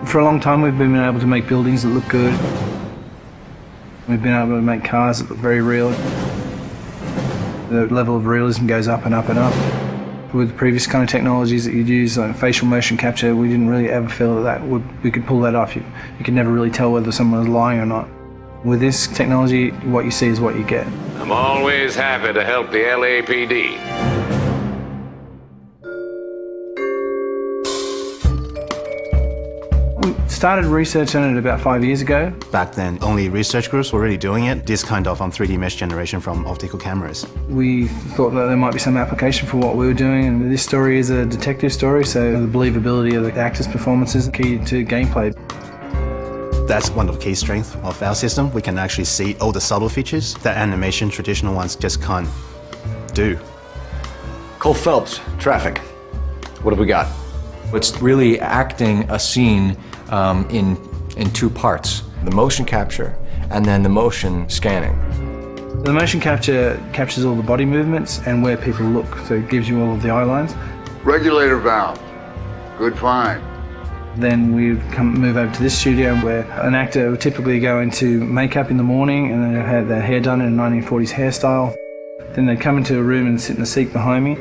For a long time we've been able to make buildings that look good. We've been able to make cars that look very real. The level of realism goes up and up and up. With previous kind of technologies that you'd use, like facial motion capture, we didn't really ever feel that we could pull that off. You could never really tell whether someone was lying or not. With this technology, what you see is what you get. I'm always happy to help the LAPD. We started research on it about 5 years ago. Back then, only research groups were really doing it, this kind of 3D mesh generation from optical cameras. We thought that there might be some application for what we were doing, and this story is a detective story, so the believability of the actors' performances is key to gameplay. That's one of the key strengths of our system. We can actually see all the subtle features that animation traditional ones just can't do. Cole Phelps, traffic. What have we got? It's really acting a scene in two parts. The motion capture and then the motion scanning. The motion capture captures all the body movements and where people look, so it gives you all of the eye lines. Regulator valve. Good find. Then we'd move over to this studio where an actor would typically go into makeup in the morning and then they'd have their hair done in a 1940s hairstyle. Then they'd come into a room and sit in the seat behind me,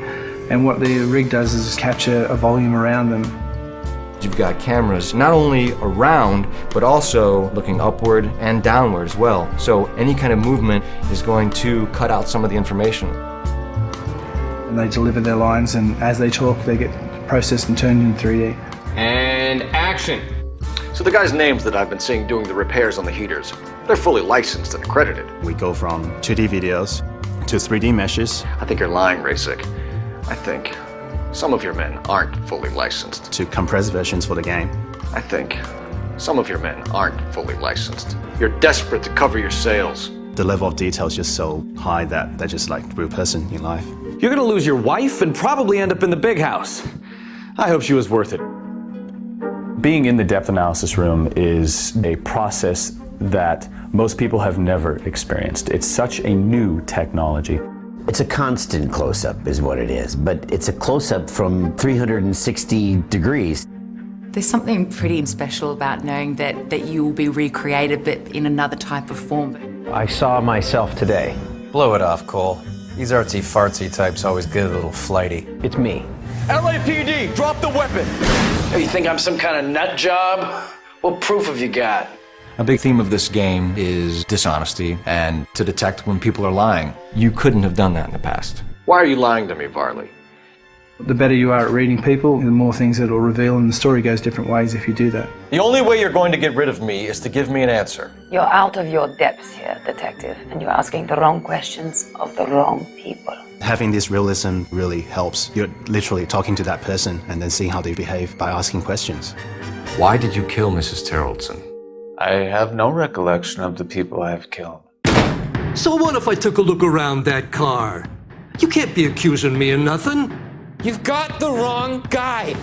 and what the rig does is capture a volume around them. You've got cameras not only around, but also looking upward and downward as well. So any kind of movement is going to cut out some of the information. And they deliver their lines, and as they talk, they get processed and turned into 3D. And action. So the guys' names that I've been seeing doing the repairs on the heaters, they're fully licensed and accredited. We go from 2D videos to 3D meshes. I think you're lying, Rasic. I think some of your men aren't fully licensed. To compressed versions for the game. I think some of your men aren't fully licensed. You're desperate to cover your sales. The level of detail is just so high that they're just like a real person in life. You're gonna lose your wife and probably end up in the big house. I hope she was worth it. Being in the depth analysis room is a process that most people have never experienced. It's such a new technology. It's a constant close-up is what it is, but it's a close-up from 360 degrees. There's something pretty special about knowing that you will be recreated, but in another type of form. I saw myself today. Blow it off, Cole. These artsy-fartsy types always get a little flighty. It's me. LAPD, drop the weapon! Oh, you think I'm some kind of nut job? What proof have you got? A big theme of this game is dishonesty and to detect when people are lying. You couldn't have done that in the past. Why are you lying to me, Varley? The better you are at reading people, the more things it'll reveal, and the story goes different ways if you do that. The only way you're going to get rid of me is to give me an answer. You're out of your depth here, detective, and you're asking the wrong questions of the wrong people. Having this realism really helps. You're literally talking to that person and then seeing how they behave by asking questions. Why did you kill Mrs. Terrellson? I have no recollection of the people I have killed. So what if I took a look around that car? You can't be accusing me of nothing. You've got the wrong guy.